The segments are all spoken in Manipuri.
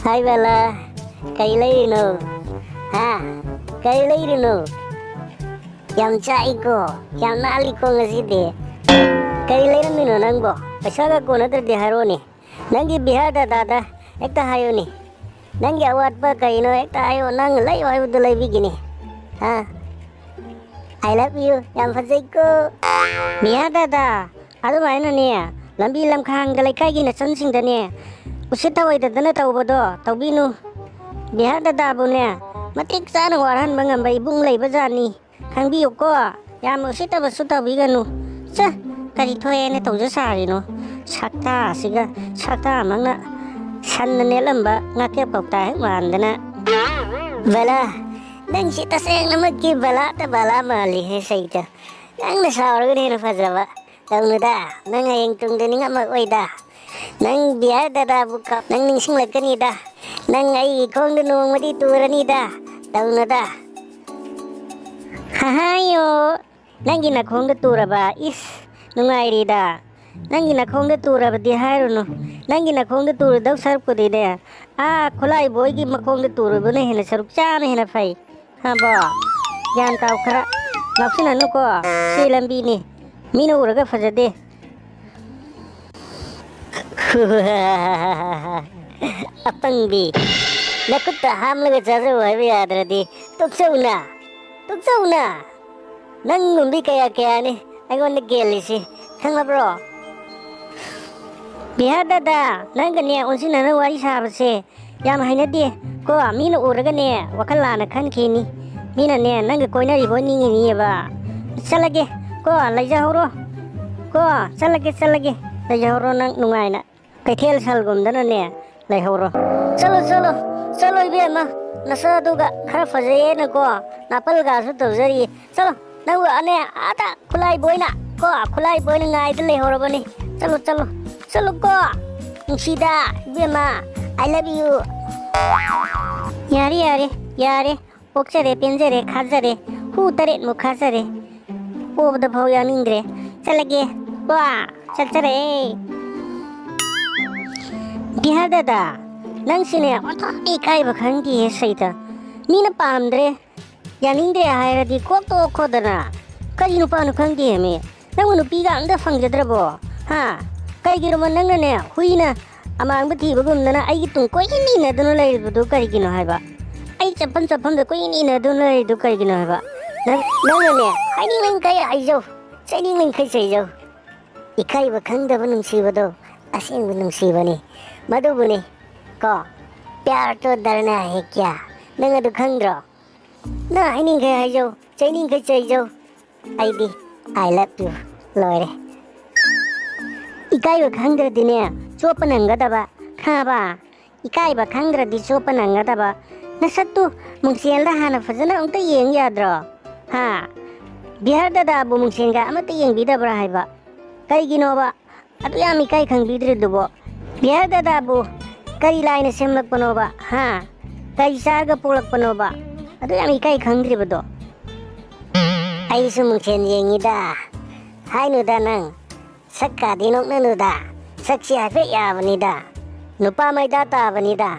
Hai Bella, kay Lino. Ha? Kay Lino. Yang cai ko, yang nali ko ngaside. Kay Lino nangbo. Pasaga ko na di haroni. Nangi bihada dada, ekta hayo ni. Nangi awat pa kaino ekta hayo nang layo hayo dulay bigini. Ha? I love you, yang fazay ko. Bihada da. Ado maino niya. Lambi lam khang dalay kay gina sansing da niya. Usita way da dana tawbado, tawbino. Bihada da bu niya. Matik sana warhan mga bay bung lay bazani. Kang biyo ko. Yam usita basuta bigano. Sa, karitoy na tawja sari no. Sakta siga, sakta mga san na nilang ba ngakip kau tayo mandana. Bala, nang sita sayang na magkibala ta bala malihe sa ita. Nang nasawar ko na fazawa. Tawag na da, nang ayang tungdani nga mag-way da. Nang biyada da buka, nang ningsing lag kanida. Nang ay kong dunung matitura nida. Tawag na da. Hahayo, nang ginakong natura ba is nung ay rida. Nang ginakong natura ba di hayro no. Nang ginakong natura daw sarap ko di da. Kulay boy gi makong natura ba na hina sarap siya na hina fay. Haba, yan tao kara. Napsin ano ko, silang bini. Mino uraga fazade. Apang bi. Nakut ham laga jaro hai adradi. Tuksauna. Nang ngumbi kaya ni. Ayon na gelisi. Kang bro. Bihada da. Nang ganya unsi na wari sabase. Yam hainadi. Ko mino uraga ne wakala na kan kini. Mina ne nang ko na ribo ni ba. Salage. Ko laja horo. Ko salage. Laja horo nang nungai na. Kaitel salgum dana ne. Lai horo. Salo ibe ma. Nasa duga khara fajaye na ko. Napal ga su tawjari. Salo. Nang ane ata kulai boy na. Ko kulai boy na ngai lai horo bani. Salo ko. Nungsida ibe ma. I love you. Yare. Okchare pinjare khajare. Hu tare mu khajare. Obda bhau yaningre. Salage. Wah, chalchare. Bihada da. Nang sine otati kai bakhangi saita. Mina pamdre. Yaningre hairadi kokto kodana. Kari nu panu khangi me. Nang nu piga anda fangjadrabo. Ha. Kai giru manang ne huina. Amang bati bagum nana ai tung koi ni na dunu lai budu kari gino haiba. Ai chapan da koi ni na dunu lai du kari gino haiba. Nang ne ai ni lang kai ai jo. Sai ni lang kai sai jo. Ikai bakhang da banung sibado. Asing banung sibani. Madu bune. Ko. Pyar to darna hai kya? Nang adu khandro. Na ai ni kai ai jo. Sai ni kai sai jo. Ai di. I love you. Loire. Ikai bakhang da dinya. Chopananga daba. Khaba. Ikai bakhang da di chopananga daba. Nasatu mungsiel da hana fazana unta yeng yadro. Ha. Bihar da bu mungsienga amata yeng bidabra haiba. Kai ginoba. Adu yami kai khang bidre dubo. Bihar da bu kari lain semlak panoba. Ha. Kai saga pulak panoba. Adu yami kai khang dribado. Ai su mungsien yengi da. Hai nu da nang. Sakka dinok na nu da. Saksi hafe ya bani da. Nupa mai data bani da.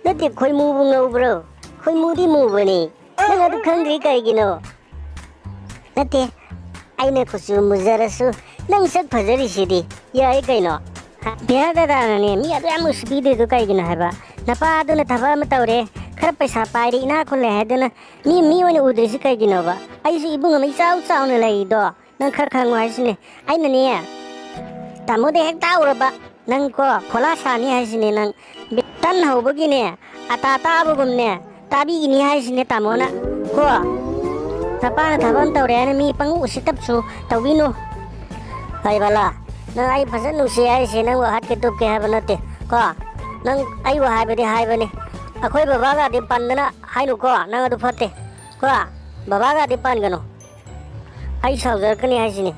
Nati khoi mu bu ngau bro. Khoi mu di mu bani. Nang adu khang dri kai gino. Nati aina kusu muzarasu nang sak phajari sidi. Ya ai kaino. Bihada da ne mi adu amu speed du kai gino haba. Napa adu na thaba ma tawre. Khara paisa pairi ina khole hedana. Mi wani udrisi kai gino ba. Ai su ibung mai chau na lai do. Nang khar khang wai sine. Aina ne. Tamu de hek tauraba. Nang ko khola sani hai sine nang tan hobagi ne. Ata bugum ne. Tabi gini hai sine tamona. Ko Tapana thabam tawre mi pangu usitap su tawino. Hai bala. Nang ai phasan nu se ai se nang wa hat ke tup ke ha banate. Ko nang ai wa hai bani. Akhoi baba ga de pandana hai nu ko nang adu phate. Ko baba ga de pan gano. Ai saujar kani hai sine.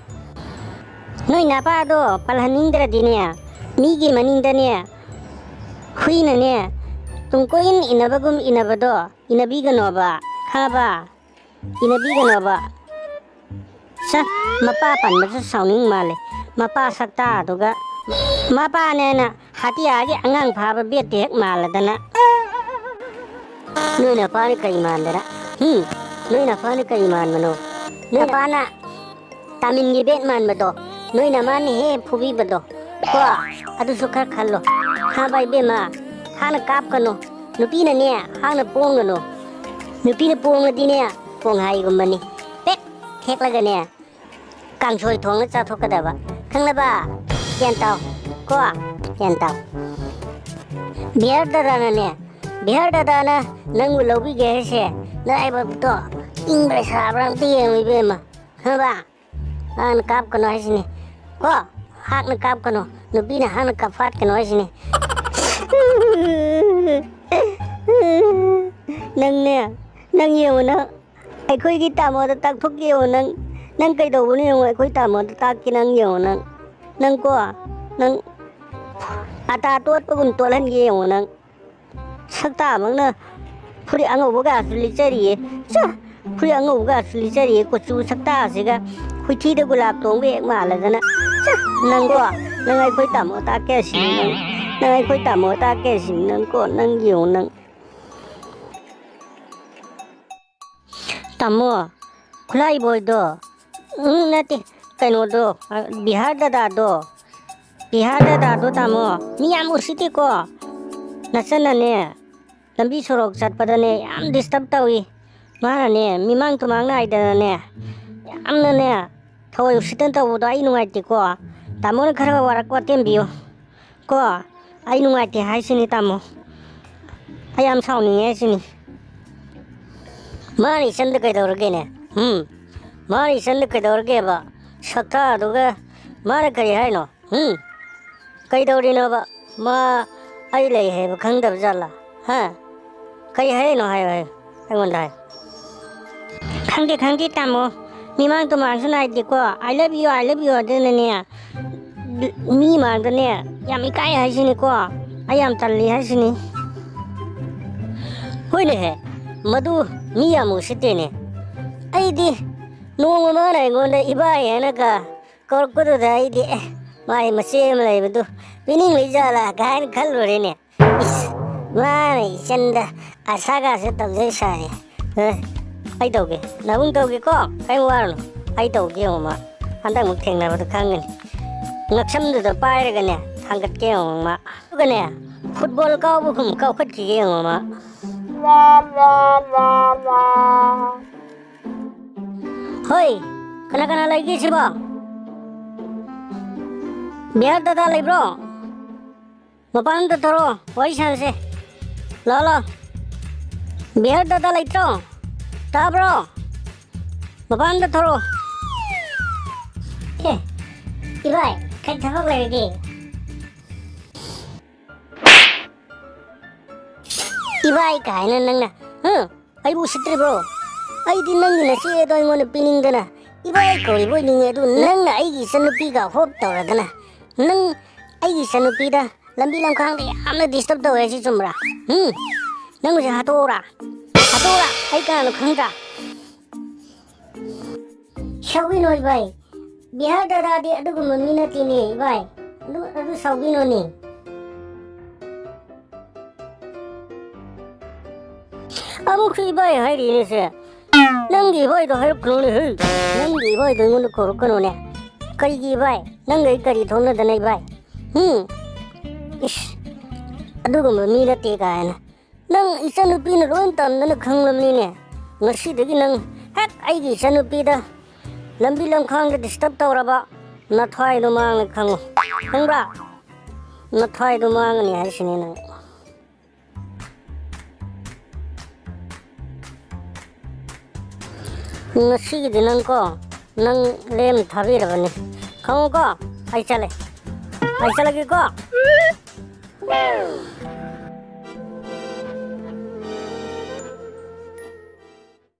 Noi napa do palhanindra dinia. Mi gi maninda ne. Huina ne. Tungko inabagum inabado. Inabi gano ba. Khaba. Inabi gano ba. Sa mapa pan ba sa sauning male. Mapa sakta aduga ꯃꯄꯥꯅꯦꯅ ꯍꯥꯇꯤꯌꯥꯒꯤ ꯑꯉꯥꯡ ꯐꯥꯕ ꯕꯦꯠꯇ ꯍꯦꯛ ꯃꯥꯜꯂꯗꯅ ꯅꯣꯏ ꯅꯄꯥꯅ ꯀꯔꯤ ꯃꯥꯟꯗꯅ ꯅꯣꯏ ꯅꯄꯥꯅ ꯀꯔꯤ ꯃꯥꯟꯕꯅꯣ ꯅꯣꯏ ꯅꯄꯥꯅ ꯇꯥꯃꯤꯟꯒꯤ ꯕꯦꯠ ꯃꯥꯟꯕꯗꯣ ꯅꯣꯏ ꯅꯃꯥꯅ ꯍꯦꯛ ꯐꯨꯕꯤꯕꯗꯣ ꯀꯣ ꯑꯗꯨꯁꯨ ꯈꯔ ꯈꯜꯂꯣ ꯍꯥ ꯏꯕꯦꯝꯃ ꯍꯥꯟꯅ ꯀꯥꯞꯀꯅꯨ ꯅꯨꯄꯤꯅꯅꯦ ꯍꯥꯟꯅ ꯄꯣꯡꯒꯅꯨ ꯅꯨꯄꯤꯅ ꯄꯣꯡꯉꯗꯤꯅꯦ ꯄꯣꯡꯍꯥꯏꯒꯨꯝꯕꯅꯤ ꯄꯦꯛ ꯊꯦꯛꯂꯒꯅꯦ ꯀꯥꯡꯁꯣꯏ ꯊꯣꯡꯉ ꯆꯥꯊꯣꯛꯀꯗꯕ ꯈꯪꯂꯕ ꯒ꯭ꯌꯥꯟ ꯇꯥꯎ ꯀꯣ ꯒ꯭ꯌꯥꯟ ꯇꯥꯎ ꯕꯤꯍꯥꯔ ꯗꯗꯥꯅꯅꯦ ꯕꯤꯍꯥꯔ ꯗꯗꯥꯅ ꯅꯪꯕꯨ ꯂꯧꯕꯤꯒꯦ ꯍꯥꯏꯁꯦ ꯅꯔꯥꯏꯕꯛꯇꯣ ꯏꯪꯕ꯭ꯔꯥ ꯁꯥꯕ꯭ꯔꯥ ꯑꯝꯇ ꯌꯦꯡꯉꯨ ꯏꯕꯦꯝꯃ ꯈꯪꯂꯕ ꯍꯥꯟꯅ ꯀꯥꯞꯀꯅꯨ ꯍꯥꯏꯁꯤꯅꯤ ꯀꯣ ꯍꯥꯛꯅ ꯀꯥꯞꯀꯅꯨ ꯅꯨꯄꯤꯅ ꯍꯥꯟꯅ ꯀꯥꯞꯐꯥꯠꯀꯅꯨ ꯍꯥꯏꯁꯤꯅꯤ ꯅꯪꯅꯦ ꯅꯪ ꯌꯦꯡꯉꯨ ꯅꯪ ꯑꯩꯈꯣꯏꯒꯤ ꯇꯥꯃꯣꯗ ꯇꯥꯛꯊꯣꯛꯀꯦ ꯌꯦꯡꯉꯨ ꯅꯪ ꯀꯩꯗꯧꯕꯅꯣ ꯌꯦꯡꯉꯨ ꯑꯩꯈꯣꯏ ꯇꯥꯃꯣꯗ ꯇꯥꯛꯀꯦ ꯅꯪ ꯌꯦꯡꯉꯨ ꯅꯪ ꯀꯣ ꯅꯪ ꯑꯇꯥ ꯇꯣꯠꯄꯒꯨꯝ ꯇꯣꯠꯍꯟꯒꯦ ꯌꯦꯡꯉꯨ ꯅꯪ ꯁꯛꯇꯥꯃꯛꯅ ꯐꯨꯔꯤꯠ ꯑꯉꯧꯕꯒꯁꯨ ꯂꯤꯠꯆꯔꯤꯌꯦ ꯐꯨꯔꯤꯠ ꯑꯉꯧꯕꯒꯁꯨ ꯂꯤꯠꯆꯔꯤꯌꯦ ꯀꯨꯆꯨ ꯁꯛꯇꯥꯁꯤꯒ ꯍꯨꯏꯊꯤꯗ ꯒꯨꯂꯥꯞ ꯇꯣꯡꯕ ꯍꯦꯛ ꯃꯥꯜꯂꯗꯅ ꯅꯪꯀꯣ ꯅꯪ ꯑꯩꯈꯣꯏ ꯇꯥꯃꯣ ꯇꯥꯛꯀꯦ ꯁꯤꯅꯤ ꯅꯪ ꯑꯩꯈꯣই ꯇꯥꯃꯣ ꯇꯥꯛꯀꯦ ꯁꯤꯅꯤ ꯅꯪꯀꯣ ꯅꯪ ꯌꯦꯡꯉꯨ ꯅꯪ ꯇꯥꯃꯣ ꯈꯨꯠꯂꯥꯏꯕꯣꯏꯗꯣ ꯅꯠꯇꯦ ꯀꯩꯅꯣꯗꯣ ꯕꯤꯍꯥꯔ ꯗꯗꯥꯗꯣ ꯇꯥꯃꯣ ꯃꯤ ꯌꯥꯝ ꯎꯁꯤꯠꯇꯦꯀꯣ ꯅꯆꯟꯅꯅꯦ ꯂꯝꯕꯤ ꯁꯣꯔꯣꯛ ꯆꯠꯄꯗꯅꯦ ꯌꯥꯝ ꯗꯤꯁꯇꯔꯕ ꯇꯧꯏ ꯃꯥꯅꯅꯦ ꯃꯤꯃꯥꯡ ꯇꯨꯃꯥꯡ ꯅꯥꯏꯗꯅꯅꯦ ꯌꯥꯝꯅꯅꯦ ꯊꯑꯣꯏ ꯎꯁꯤꯠꯇꯅ ꯇꯧꯕꯗꯣ ꯑꯩ ꯅꯨꯡꯉꯥꯏꯇꯦꯀꯣ ꯇꯥꯃꯣꯅ ꯈꯔ ꯋꯥꯔꯛ ꯋꯥꯇꯦꯝꯕꯤꯌꯨ ꯀꯣ ꯑꯩ ꯅꯨꯡꯉꯥꯏꯇꯦ ꯍꯥꯏꯁꯤꯅꯤ ꯇꯥꯃꯣ ꯑꯩ ꯌꯥꯝ ꯁꯥꯎꯅꯤꯡꯉꯦ ꯍꯥꯏꯁꯤꯅꯤ ꯃꯥꯅ ꯏꯆꯟꯗ ꯀꯩꯗꯧꯔꯒꯦꯅꯦ ꯃꯥꯅ ꯏꯆꯟꯗ ꯀꯩꯗꯧꯔꯒꯦꯕ ꯁꯛꯇꯥꯗꯨꯒ ꯃꯥꯅ ꯀꯔꯤ ꯍꯥꯏꯅꯣ ꯀꯩꯗꯧꯔꯤꯅꯣꯕ ꯃꯥ ꯑꯩ ꯂꯩ ꯍꯥꯏꯕ ꯈꯪꯗꯕ ꯖꯥꯠꯂꯥ ꯀꯔꯤ ꯍꯥꯏꯅꯣ ꯍꯥꯏꯌꯣ ꯑꯩꯉꯣꯟꯗ ꯍꯥꯏꯌꯣ ꯈꯪꯗꯦ ꯇꯥꯃꯣ ꯃꯤꯃꯥꯡ ꯇꯨꯃꯥꯡꯁꯨ ꯅꯥꯏꯗꯦꯀꯣ ꯑꯥꯏ ꯂꯚ ꯌꯨ ꯑꯗꯨꯅꯅꯦ ꯃꯤ ꯃꯥꯡꯗꯅꯦ ꯌꯥꯝ ꯏꯀꯥꯏ ꯍꯥꯏꯁꯤꯅꯤꯀꯣ ꯑꯩ ꯌꯥꯝ ꯇꯜꯂꯤ ꯍꯥꯏꯁꯤꯅꯤ ꯍꯣꯏꯅꯦꯍꯦ ꯃꯗꯨ ꯃꯤ ꯌꯥꯝ ꯎꯁꯤꯠꯇꯦꯅꯦ ꯑꯩꯗꯤ ꯅꯣꯡꯃ ꯃꯥꯅ ꯑꯩꯉꯣꯟꯗ ꯏꯕꯥꯏ ꯍꯥꯏꯅꯒ ꯀꯧꯔꯛꯄꯗꯨꯗ ꯑꯩꯗꯤ ꯃꯥꯒꯤ ꯃꯆꯦ ꯑꯃ ꯂꯩꯕꯗꯨ ꯄꯤꯅꯤꯡ ꯂꯩꯖꯥꯠꯂꯥ ꯀꯥꯏꯅ ꯈꯜꯂꯨꯔꯦꯅꯦ ꯃꯥꯅ ꯏꯆꯟꯗ ꯑꯁꯥꯒꯥꯁꯦ ꯇꯧꯖꯩ ꯁꯥꯔꯦ ꯑꯩ ꯇꯧꯒꯦ ꯅꯕꯨꯡ ꯇꯧꯒꯦꯀꯣ ꯀꯩꯝ ꯋꯥꯔꯨꯅꯨ ꯑꯩ ꯇꯧꯒꯦ ꯌꯦꯡꯉꯨ ꯃꯥ ꯍꯟꯗꯛꯃꯨꯛ ꯊꯦꯡꯅꯕꯗ ꯈꯪꯒꯅꯤ ꯉꯛꯁꯝꯗꯨꯗ ꯄꯥꯏꯔꯒꯅꯦ ꯊꯥꯡꯒꯠꯀꯦ ꯌꯦꯡꯉꯨ ꯃꯥ ꯑꯗꯨꯒꯅꯦ ꯐꯨꯠꯕꯣꯜ ꯀꯥꯎꯕꯒꯨꯝ ꯀꯥꯎꯈꯠꯈꯤꯒꯦ ꯌꯦꯡꯉꯨ ꯃꯥ ꯍꯣꯏ ꯀꯅꯥ ꯂꯩꯒꯦ ꯁꯤꯕꯣ ꯕꯤꯍꯥꯔ ꯗꯗꯥ ꯂꯩꯕ꯭ꯔꯣ ꯃꯄꯥꯟꯗ ꯊꯣꯔꯛꯑꯣ ꯋꯥꯔꯤ ꯁꯥꯟꯅꯁꯦ ꯂꯥꯛꯑꯣ ꯕꯤꯍꯥꯔ ꯗꯗꯥ ꯂꯩꯇ꯭ꯔꯣ ꯇꯥꯕ꯭ꯔꯣ ꯃꯄꯥꯟꯗ ꯊꯣꯔꯛꯑꯣ ꯏꯕꯥꯏ ꯀꯩ ꯊꯕꯛ ꯂꯩꯔꯒꯦ 이바이 가이는 낭나 아이고 시트리브로 아이디 낭나 시에도 이모는 삐닝드나 이바이 거리 보이닝에도 낭나 아이기 선누피가 호흡더라드나 낭 아이기 선누피다 lambilang khang amna disturb to hai si chumra nang mujhe hatora ai ka no khangta shawi noi bai bihar dada de adu mummi na tini bai adu shawi no ni amu khi bai hai ri ne se nang gi bai do hai kro ne he nang gi bai do ngun ko ko ne kai gi bai nang gai kari thona da nai bai ish aduga mi na te ka na nang isanupi na loin tam na khanglam ni ne ngasi dagi nang hak ai gi isanupi da lambi lam khang da disturb tawraba na thai do mang na khango khangbra na thai do mang ni hai sini nang ngasi gi nang ko nang lem thabi rabani khango ko ai chale gi ko